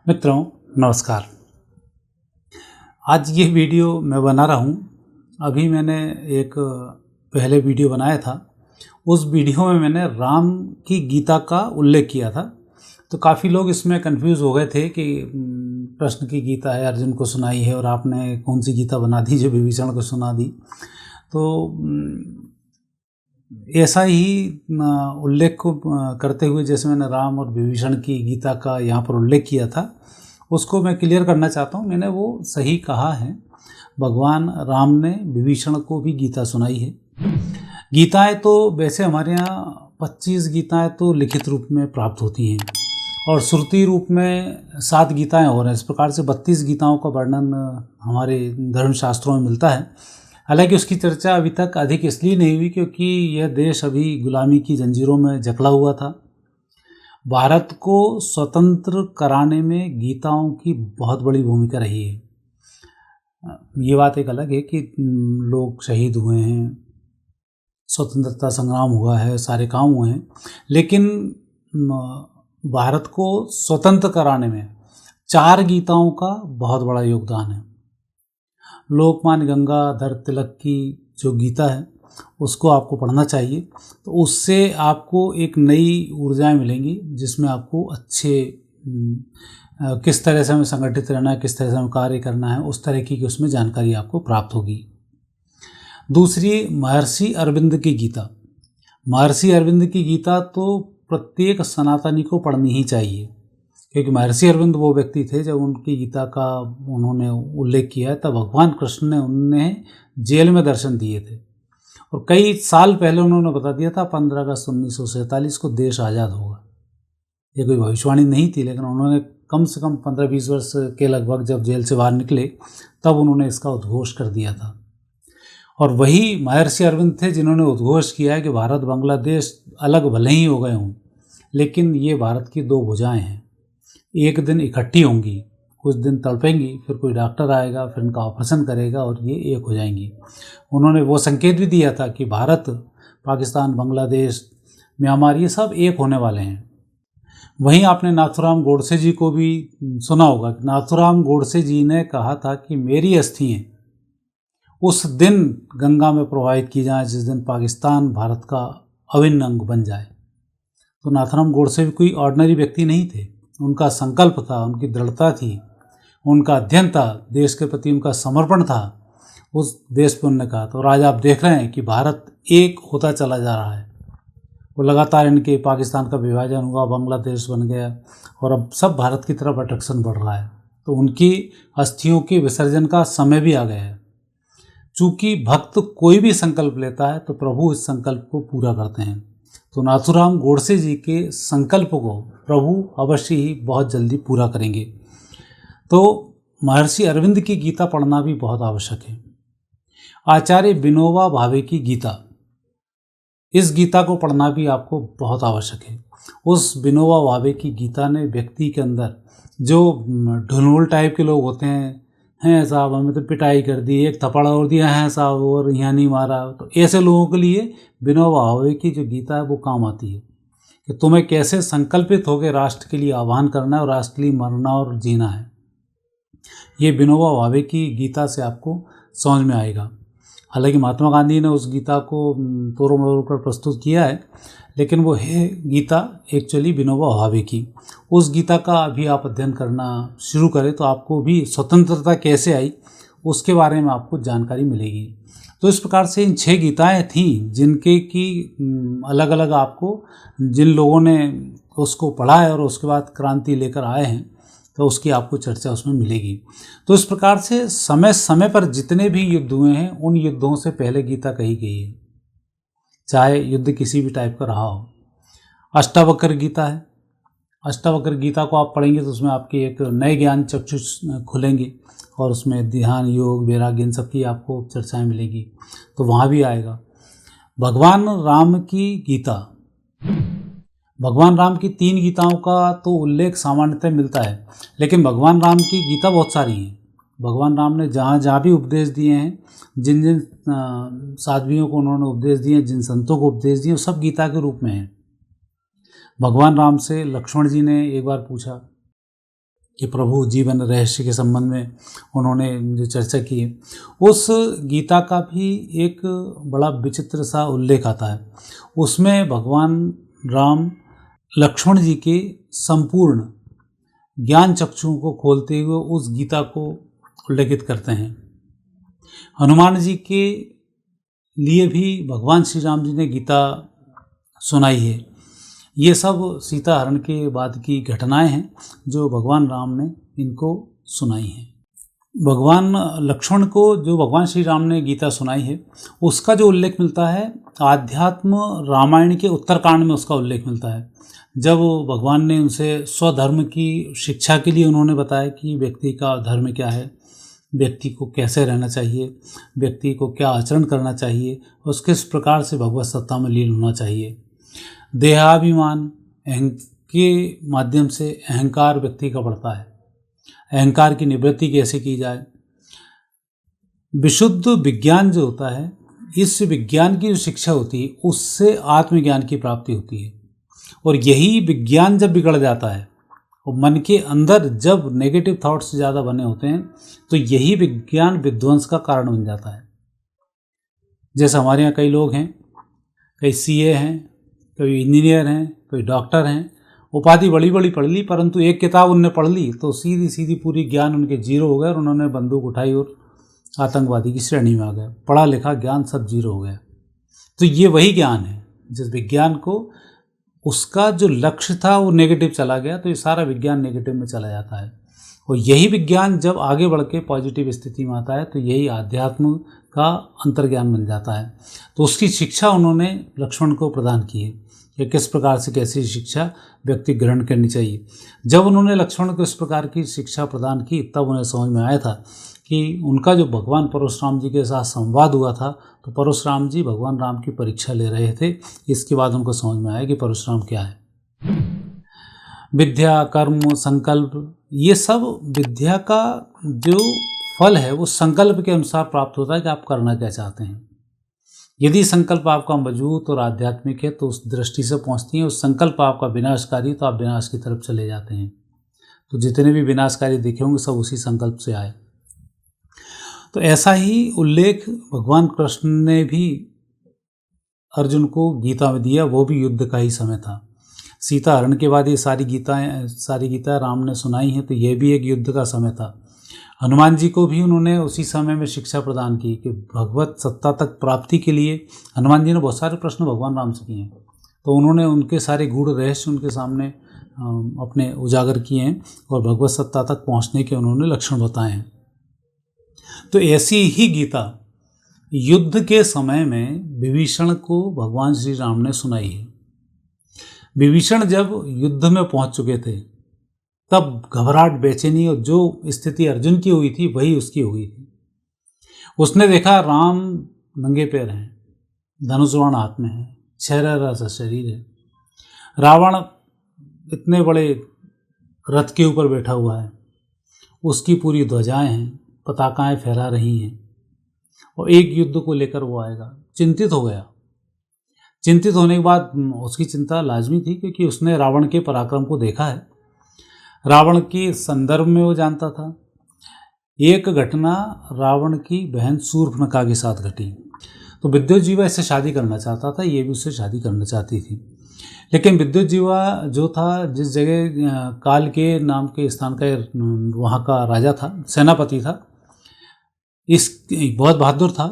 मित्रों नमस्कार। आज ये वीडियो मैं बना रहा हूँ। अभी मैंने एक पहले वीडियो बनाया था। उस वीडियो में मैंने राम की गीता का उल्लेख किया था। तो काफ़ी लोग इसमें कंफ्यूज हो गए थे कि कृष्ण की गीता है, अर्जुन को सुनाई है और आपने कौन सी गीता बना दी जो विभीषण को सुना दी। तो ऐसा ही उल्लेख को करते हुए जैसे मैंने राम और विभीषण की गीता का यहाँ पर उल्लेख किया था, उसको मैं क्लियर करना चाहता हूँ। मैंने वो सही कहा है। भगवान राम ने विभीषण को भी गीता सुनाई है। गीताएं तो वैसे हमारे यहाँ 25 गीताएं तो लिखित रूप में प्राप्त होती हैं और श्रुति रूप में 7 गीताएं हो रहे हैं। इस प्रकार से 32 गीताओं का वर्णन हमारे धर्मशास्त्रों में मिलता है। हालांकि उसकी चर्चा अभी तक अधिक इसलिए नहीं हुई क्योंकि यह देश अभी गुलामी की जंजीरों में जकड़ा हुआ था। भारत को स्वतंत्र कराने में गीताओं की बहुत बड़ी भूमिका रही है। ये बात एक अलग है कि लोग शहीद हुए हैं, स्वतंत्रता संग्राम हुआ है, सारे काम हुए हैं, लेकिन भारत को स्वतंत्र कराने में 4 गीताओं का बहुत बड़ा योगदान है। लोकमान्य गंगाधर तिलक की जो गीता है उसको आपको पढ़ना चाहिए। तो उससे आपको एक नई ऊर्जाएं मिलेंगी जिसमें आपको अच्छे किस तरह से हमें संगठित रहना है, किस तरह से हमें कार्य करना है, उस तरह की उसमें जानकारी आपको प्राप्त होगी। दूसरी, महर्षि अरविंद की गीता। महर्षि अरविंद की गीता तो प्रत्येक सनातनी को पढ़नी ही चाहिए क्योंकि महर्षि अरविंद वो व्यक्ति थे जब उनकी गीता का उन्होंने उल्लेख किया है तब भगवान कृष्ण ने उन्हें जेल में दर्शन दिए थे और कई साल पहले उन्होंने बता दिया था 15 अगस्त 1947 को देश आज़ाद होगा। ये कोई भविष्यवाणी नहीं थी, लेकिन उन्होंने कम से कम 15-20 वर्ष के लगभग जब जेल से बाहर निकले तब उन्होंने इसका उद्घोष कर दिया था। और वही महर्षि अरविंद थे जिन्होंने उद्घोष किया है कि भारत बांग्लादेश अलग भले ही हो गए हों लेकिन ये भारत की 2 भुजाएं हैं, एक दिन इकट्ठी होंगी, कुछ दिन तड़पेंगी, फिर कोई डॉक्टर आएगा, फिर इनका ऑपरेशन करेगा और ये एक हो जाएंगी। उन्होंने वो संकेत भी दिया था कि भारत, पाकिस्तान, बांग्लादेश, म्यांमार ये सब एक होने वाले हैं। वहीं आपने नाथूराम गोडसे जी को भी सुना होगा कि नाथूराम गोडसे जी ने कहा था कि मेरी अस्थियाँ उस दिन गंगा में प्रवाहित की जाएं जिस दिन पाकिस्तान भारत का अभिन्न अंग बन जाए। तो नाथूराम गोडसे भी कोई ऑर्डिनरी व्यक्ति नहीं थे। उनका संकल्प था, उनकी दृढ़ता थी, उनका अध्ययन था, देश के प्रति उनका समर्पण था, उस देश पर उन्होंने कहा। तो आज आप देख रहे हैं कि भारत एक होता चला जा रहा है। वो लगातार इनके पाकिस्तान का विभाजन हुआ, बांग्लादेश बन गया और अब सब भारत की तरफ अट्रैक्शन बढ़ रहा है। तो उनकी अस्थियों के विसर्जन का समय भी आ गया है। चूँकि भक्त कोई भी संकल्प लेता है तो प्रभु इस संकल्प को पूरा करते हैं। तो नाथूराम गोडसे जी के संकल्प को प्रभु अवश्य ही बहुत जल्दी पूरा करेंगे। तो महर्षि अरविंद की गीता पढ़ना भी बहुत आवश्यक है। आचार्य विनोबा भावे की गीता, इस गीता को पढ़ना भी आपको बहुत आवश्यक है। उस विनोबा भावे की गीता ने व्यक्ति के अंदर जो ढुलमुल टाइप के लोग होते हैं साहब हमें तो पिटाई कर दी, एक थप्पड़ और दिया है साहब और यहाँ नहीं मारा, तो ऐसे लोगों के लिए विनोबा भावे की जो गीता है वो काम आती है कि तुम्हें कैसे संकल्पित होकर राष्ट्र के लिए आह्वान करना है और राष्ट्र के लिए मरना और जीना है। ये विनोबा भावे की गीता से आपको समझ में आएगा। हालांकि महात्मा गांधी ने उस गीता को तोड़ मरोड़ कर प्रस्तुत किया है, लेकिन वो है गीता एक्चुअली विनोबा भावे की। उस गीता का अभी आप अध्ययन करना शुरू करें तो आपको भी स्वतंत्रता कैसे आई उसके बारे में आपको जानकारी मिलेगी। तो इस प्रकार से इन 6 गीताएं थीं जिनके की अलग अलग आपको जिन लोगों ने उसको पढ़ा है और उसके बाद क्रांति लेकर आए हैं तो उसकी आपको चर्चा उसमें मिलेगी। तो इस प्रकार से समय समय पर जितने भी युद्ध हुए हैं उन युद्धों से पहले गीता कही गई है, चाहे युद्ध किसी भी टाइप का रहा हो। अष्टावक्र गीता है। अष्टावक्र गीता को आप पढ़ेंगे तो उसमें आपके एक नए ज्ञान चक्षुष खुलेंगे और उसमें ध्यान, योग, वैराग्य इन सब की आपको चर्चाएं मिलेगी, तो वहाँ भी आएगा। भगवान राम की गीता, भगवान राम की 3 गीताओं का तो उल्लेख सामान्यतः मिलता है, लेकिन भगवान राम की गीता बहुत सारी हैं। भगवान राम ने जहाँ जहाँ भी उपदेश दिए हैं, जिन जिन साध्वियों को उन्होंने उपदेश दिए, जिन संतों को उपदेश दिए, सब गीता के रूप में हैं। भगवान राम से लक्ष्मण जी ने एक बार पूछा कि प्रभु जीवन रहस्य के संबंध में उन्होंने जो चर्चा की है, उस गीता का भी एक बड़ा विचित्र सा उल्लेख आता है। उसमें भगवान राम लक्ष्मण जी के संपूर्ण ज्ञान चक्षुओं को खोलते हुए उस गीता को उल्लेखित करते हैं। हनुमान जी के लिए भी भगवान श्री राम जी ने गीता सुनाई है। ये सब सीता हरण के बाद की घटनाएं हैं जो भगवान राम ने इनको सुनाई हैं। भगवान लक्ष्मण को जो भगवान श्री राम ने गीता सुनाई है उसका जो उल्लेख मिलता है आध्यात्म रामायण के उत्तरकांड में, उसका उल्लेख मिलता है। जब भगवान ने उनसे स्वधर्म की शिक्षा के लिए उन्होंने बताया कि व्यक्ति का धर्म क्या है, व्यक्ति को कैसे रहना चाहिए, व्यक्ति को क्या आचरण करना चाहिए और किस प्रकार से भगवत सत्ता में लीन होना चाहिए। देहाभिमान के माध्यम से अहंकार व्यक्ति का बढ़ता है, अहंकार की निवृत्ति कैसे की जाए। विशुद्ध विज्ञान जो होता है, इस विज्ञान की जो शिक्षा होती है उससे आत्मज्ञान की प्राप्ति होती है। और यही विज्ञान जब बिगड़ जाता है और मन के अंदर जब नेगेटिव थॉट्स ज़्यादा बने होते हैं तो यही विज्ञान विध्वंस का कारण बन जाता है। जैसे हमारे यहाँ कई लोग हैं, कई सीए हैं, कोई इंजीनियर हैं, कोई डॉक्टर हैं, उपाधि बड़ी बड़ी पढ़ ली, परंतु एक किताब उनने पढ़ ली तो सीधी सीधी पूरी ज्ञान उनके जीरो हो गए और उन्होंने बंदूक उठाई और आतंकवादी की श्रेणी में आ गए। पढ़ा लिखा ज्ञान सब जीरो हो गया। तो ये वही ज्ञान है जिस विज्ञान को उसका जो लक्ष्य था वो नेगेटिव चला गया, तो ये सारा विज्ञान नेगेटिव में चला जाता है। और यही विज्ञान जब आगे बढ़ के पॉजिटिव स्थिति में आता है तो यही आध्यात्म का अंतर्ज्ञान बन जाता है। तो उसकी शिक्षा उन्होंने लक्ष्मण को प्रदान की है कि किस प्रकार से कैसी शिक्षा व्यक्ति ग्रहण करनी चाहिए। जब उन्होंने लक्ष्मण को इस प्रकार की शिक्षा प्रदान की तब उन्हें समझ में आया था कि उनका जो भगवान परशुराम जी के साथ संवाद हुआ था तो परशुराम जी भगवान राम की परीक्षा ले रहे थे। इसके बाद उनको समझ में आया कि परशुराम क्या है। विद्या, कर्म, संकल्प, ये सब विद्या का जो फल है वो संकल्प के अनुसार प्राप्त होता है कि आप करना क्या चाहते हैं। यदि संकल्प आपका मजबूत और आध्यात्मिक है तो उस दृष्टि से पहुँचती है। उस संकल्प आपका विनाशकारी तो आप विनाश की तरफ चले जाते हैं। तो जितने भी विनाशकारी दिखे होंगे सब उसी संकल्प से आए। तो ऐसा ही उल्लेख भगवान कृष्ण ने भी अर्जुन को गीता में दिया, वो भी युद्ध का ही समय था। सीता हरण के बाद ये सारी गीता राम ने सुनाई हैं, तो ये भी एक युद्ध का समय था। हनुमान जी को भी उन्होंने उसी समय में शिक्षा प्रदान की कि भगवत सत्ता तक प्राप्ति के लिए हनुमान जी ने बहुत सारे प्रश्न भगवान राम से किए हैं, तो उन्होंने उनके सारे गूढ़ रहस्य उनके सामने अपने उजागर किए हैं और भगवत सत्ता तक पहुँचने के उन्होंने लक्षण बताए हैं। तो ऐसी ही गीता युद्ध के समय में विभीषण को भगवान श्री राम ने सुनाई है। विभीषण जब युद्ध में पहुंच चुके थे तब घबराहट, बेचैनी और जो स्थिति अर्जुन की हुई थी वही उसकी हो गई थी। उसने देखा राम नंगे पैर हैं, धनुष बाण हाथ में है, छहरा सा शरीर है, रावण इतने बड़े रथ के ऊपर बैठा हुआ है, उसकी पूरी ध्वजाएं हैं, पताकाएं फहरा रही हैं और एक युद्ध को लेकर वो आएगा। चिंतित हो गया। चिंतित होने के बाद उसकी चिंता लाजमी थी क्योंकि उसने रावण के पराक्रम को देखा है, रावण के संदर्भ में वो जानता था। एक घटना रावण की बहन शूर्पणखा के साथ घटी, तो विद्युजीवा इससे शादी करना चाहता था, ये भी उससे शादी करना चाहती थी। लेकिन विद्युजीवा जो था, जिस जगह काल के नाम के स्थान का वहाँ का राजा था, सेनापति था, इस बहुत बहादुर था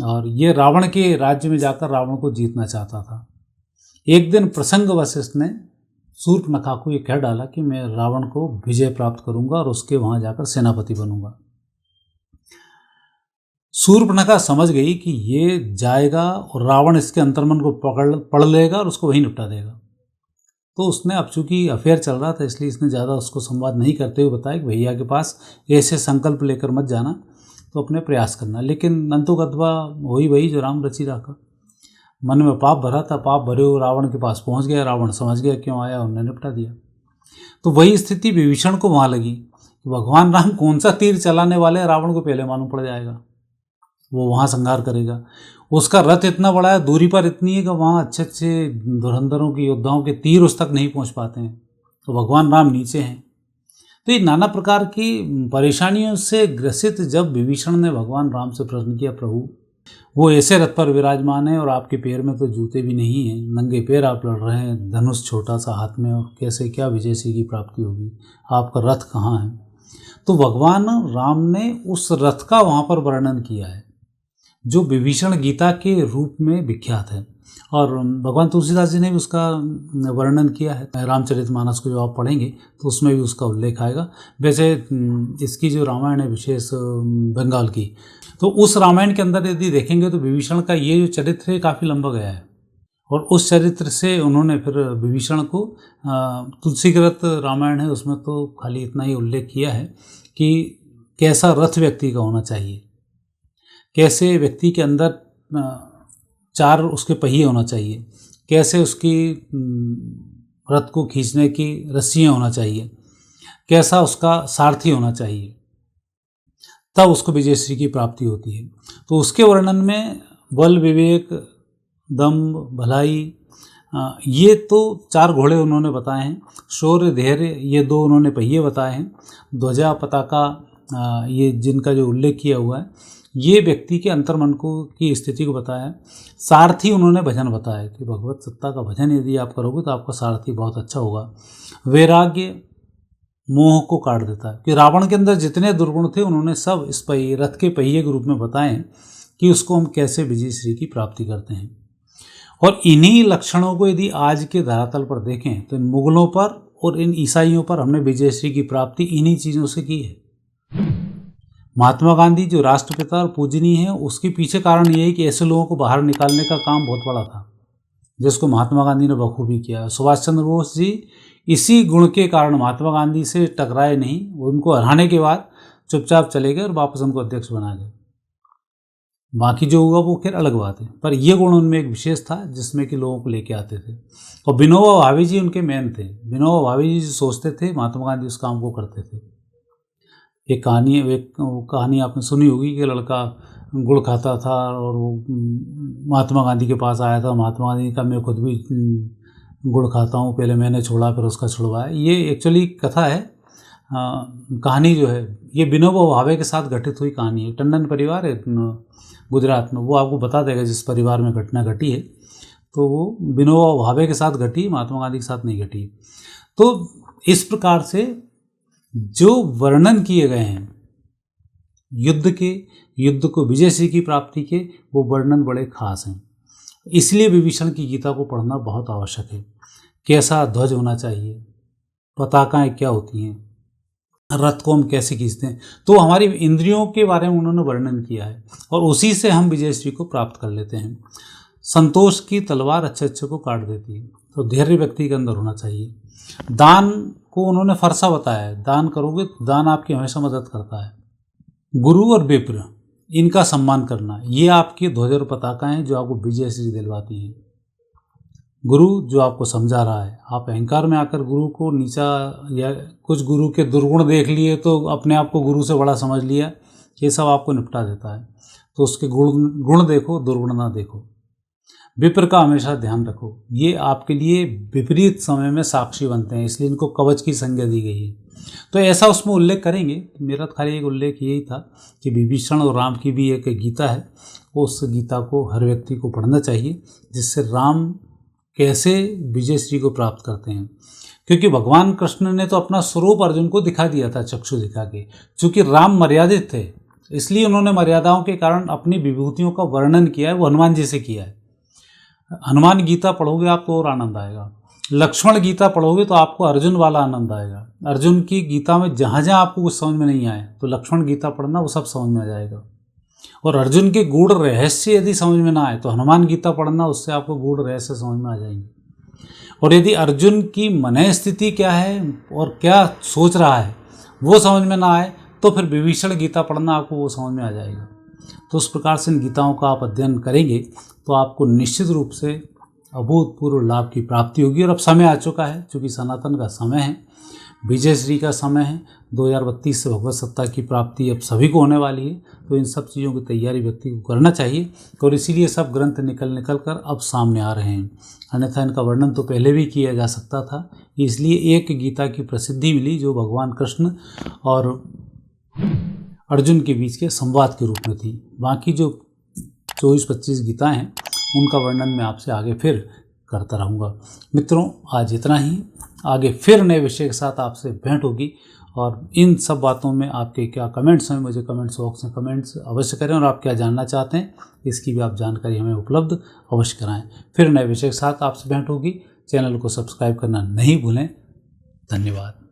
और ये रावण के राज्य में जाकर रावण को जीतना चाहता था। एक दिन प्रसंगवश इसने शूर्पणखा को ये कह डाला कि मैं रावण को विजय प्राप्त करूंगा और उसके वहाँ जाकर सेनापति बनूंगा। शूर्पणखा समझ गई कि ये जाएगा और रावण इसके अंतर्मन को पढ़ लेगा और उसको वहीं निपटा देगा। तो उसने, अब चूंकि अफेयर चल रहा था इसलिए इसने ज़्यादा उसको संवाद नहीं करते हुए बताया कि भैया के पास ऐसे संकल्प लेकर मत जाना, तो अपने प्रयास करना। लेकिन अंतोगत्वा वही जो राम रचि रखा, मन में पाप भरा था, पाप भरे हुए रावण के पास पहुंच गया। रावण समझ गया क्यों आया, उन्होंने निपटा दिया। तो वही स्थिति विभीषण को वहाँ लगी कि भगवान राम कौन सा तीर चलाने वाले, रावण को पहले मालूम पड़ जाएगा, वो वहाँ संहार करेगा। उसका रथ इतना बड़ा है, दूरी पर इतनी है कि वहाँ अच्छे अच्छे धुरंधरों के योद्धाओं के तीर उस तक नहीं पहुँच पाते हैं, तो भगवान राम नीचे हैं। तो ये नाना प्रकार की परेशानियों से ग्रसित जब विभीषण ने भगवान राम से प्रश्न किया, प्रभु वो ऐसे रथ पर विराजमान है और आपके पैर में तो जूते भी नहीं हैं, नंगे पैर आप लड़ रहे हैं, धनुष छोटा सा हाथ में, और कैसे क्या विजय सिंह की प्राप्ति होगी, आपका रथ कहाँ है। तो भगवान राम ने उस रथ का वहाँ पर वर्णन किया है जो विभीषण गीता के रूप में विख्यात है, और भगवान तुलसीदास जी ने भी उसका वर्णन किया है। रामचरितमानस को जो आप पढ़ेंगे तो उसमें भी उसका उल्लेख आएगा। वैसे इसकी जो रामायण है विशेष बंगाल की, तो उस रामायण के अंदर यदि देखेंगे तो विभीषण का ये जो चरित्र है काफ़ी लंबा गया है, और उस चरित्र से उन्होंने फिर विभीषण को तुलसीकृत रामायण है उसमें तो खाली इतना ही उल्लेख किया है कि कैसा रथ व्यक्ति का होना चाहिए, कैसे व्यक्ति के अंदर 4 उसके पहिए होना चाहिए, कैसे उसकी रथ को खींचने की रस्सियाँ होना चाहिए, कैसा उसका सारथी होना चाहिए, तब उसको विजयश्री की प्राप्ति होती है। तो उसके वर्णन में बल, विवेक, दम्भ, भलाई, ये तो 4 घोड़े उन्होंने बताए हैं। शौर्य, धैर्य, ये 2 उन्होंने पहिए बताए हैं। ध्वजा, पताका, ये जिनका जो उल्लेख किया हुआ है, ये व्यक्ति के अंतर्मन को की स्थिति को बताया है। सारथी उन्होंने भजन बताया कि भगवत सत्ता का भजन यदि आप करोगे तो आपका सारथी बहुत अच्छा होगा। वैराग्य मोह को काट देता है कि रावण के अंदर जितने दुर्गुण थे उन्होंने सब इस पहिए, रथ के पहिए के रूप में बताए कि उसको हम कैसे विजय श्री की प्राप्ति करते हैं। और इन्हीं लक्षणों को यदि आज के धरातल पर देखें तो इन मुगलों पर और इन ईसाइयों पर हमने विजय श्री की प्राप्ति इन्हीं चीज़ों से की है। महात्मा गांधी जो राष्ट्रपिता और पूजनीय है, उसके पीछे कारण ये है कि ऐसे लोगों को बाहर निकालने का काम बहुत बड़ा था जिसको महात्मा गांधी ने बखूबी किया। सुभाष चंद्र बोस जी इसी गुण के कारण महात्मा गांधी से टकराए नहीं, उनको हराने के बाद चुपचाप चले गए और वापस उनको अध्यक्ष बना गए। बाकी जो हुआ वो खैर अलग बात है, पर ये गुण उनमें एक विशेष था जिसमें कि लोगों को लेके आते थे। और विनोबा भावे जी उनके मेन थे। विनोबा भावे जी जो सोचते थे महात्मा गांधी उस काम को करते थे। एक कहानी आपने सुनी होगी कि लड़का गुड़ खाता था और वो महात्मा गांधी के पास आया था। महात्मा गांधी का मैं खुद भी गुड़ खाता हूँ, पहले मैंने छोड़ा फिर उसका छुड़वाया। ये एक्चुअली कथा है, कहानी जो है ये विनोबा भावे के साथ घटित हुई कहानी है। टंडन परिवार है गुजरात में, वो आपको बता देगा जिस परिवार में घटना घटी है, तो वो विनोबा भावे के साथ घटी, महात्मा गांधी के साथ नहीं घटी। तो इस प्रकार से जो वर्णन किए गए हैं युद्ध को विजय सिंह की प्राप्ति के, वो वर्णन बड़े खास हैं। इसलिए विभीषण की गीता को पढ़ना बहुत आवश्यक है। कैसा ध्वज होना चाहिए, पताकाएं क्या होती हैं, रथ को हम कैसे खींचते हैं, तो हमारी इंद्रियों के बारे में उन्होंने वर्णन किया है और उसी से हम विजयश्री को प्राप्त कर लेते हैं। संतोष की तलवार अच्छे को काट देती है, तो धैर्य व्यक्ति के अंदर होना चाहिए। दान को उन्होंने फरसा बताया है, दान करोगे तो दान आपकी हमेशा मदद करता है। गुरु और विप्र, इनका सम्मान करना, ये आपकी ध्वज और पताका हैं जो आपको विजयश्री दिलवाती हैं। गुरु जो आपको समझा रहा है, आप अहंकार में आकर गुरु को नीचा या कुछ गुरु के दुर्गुण देख लिए तो अपने आप को गुरु से बड़ा समझ लिया, ये सब आपको निपटा देता है। तो उसके गुण देखो, दुर्गुण ना देखो। विप्र का हमेशा ध्यान रखो, ये आपके लिए विपरीत समय में साक्षी बनते हैं, इसलिए इनको कवच की संज्ञा दी गई है। तो ऐसा उसमें उल्लेख करेंगे। मेरा खाली एक उल्लेख यही था कि विभीषण और राम की भी एक गीता है, उस गीता को हर व्यक्ति को पढ़ना चाहिए, जिससे राम कैसे विजयश्री को प्राप्त करते हैं। क्योंकि भगवान कृष्ण ने तो अपना स्वरूप अर्जुन को दिखा दिया था चक्षु दिखा के। चूँकि राम मर्यादित थे इसलिए उन्होंने मर्यादाओं के कारण अपनी विभूतियों का वर्णन किया है, वो हनुमान जी से किया है। हनुमान गीता पढ़ोगे आपको और आनंद आएगा। लक्ष्मण गीता पढ़ोगे तो आपको अर्जुन वाला आनंद आएगा। अर्जुन की गीता में जहाँ जहाँ आपको कुछ समझ में नहीं आए तो लक्ष्मण गीता पढ़ना, वो सब समझ में आ जाएगा। और अर्जुन के गूढ़ रहस्य यदि समझ में ना आए तो हनुमान गीता पढ़ना, उससे आपको गूढ़ रहस्य समझ में आ जाएंगे। और यदि अर्जुन की मन स्थिति क्या है और क्या सोच रहा है वो समझ में ना आए तो फिर विभीषण गीता पढ़ना, आपको वो समझ में आ जाएगा। तो उस प्रकार से इन गीताओं का आप अध्ययन करेंगे तो आपको निश्चित रूप से अभूतपूर्व लाभ की प्राप्ति होगी। और अब समय आ चुका है, चूँकि सनातन का समय है, विजयश्री का समय है, 2032 से भगवत सत्ता की प्राप्ति अब सभी को होने वाली है। तो इन सब चीज़ों की तैयारी व्यक्ति को करना चाहिए और इसीलिए सब ग्रंथ निकल कर अब सामने आ रहे हैं। अन्यथा इनका वर्णन तो पहले भी किया जा सकता था, इसलिए एक गीता की प्रसिद्धि मिली जो भगवान कृष्ण और अर्जुन के बीच के संवाद के रूप में थी। बाकी जो 24-25 गीताएँ हैं उनका वर्णन मैं आपसे आगे फिर करता रहूँगा। मित्रों, आज इतना ही। आगे फिर नए विषय के साथ आपसे भेंट होगी और इन सब बातों में आपके क्या कमेंट्स हैं मुझे कमेंट्स बॉक्स में कमेंट्स अवश्य करें और आप क्या जानना चाहते हैं इसकी भी आप जानकारी हमें उपलब्ध अवश्य कराएं। फिर नए विषय के साथ आपसे भेंट होगी। चैनल को सब्सक्राइब करना नहीं भूलें। धन्यवाद।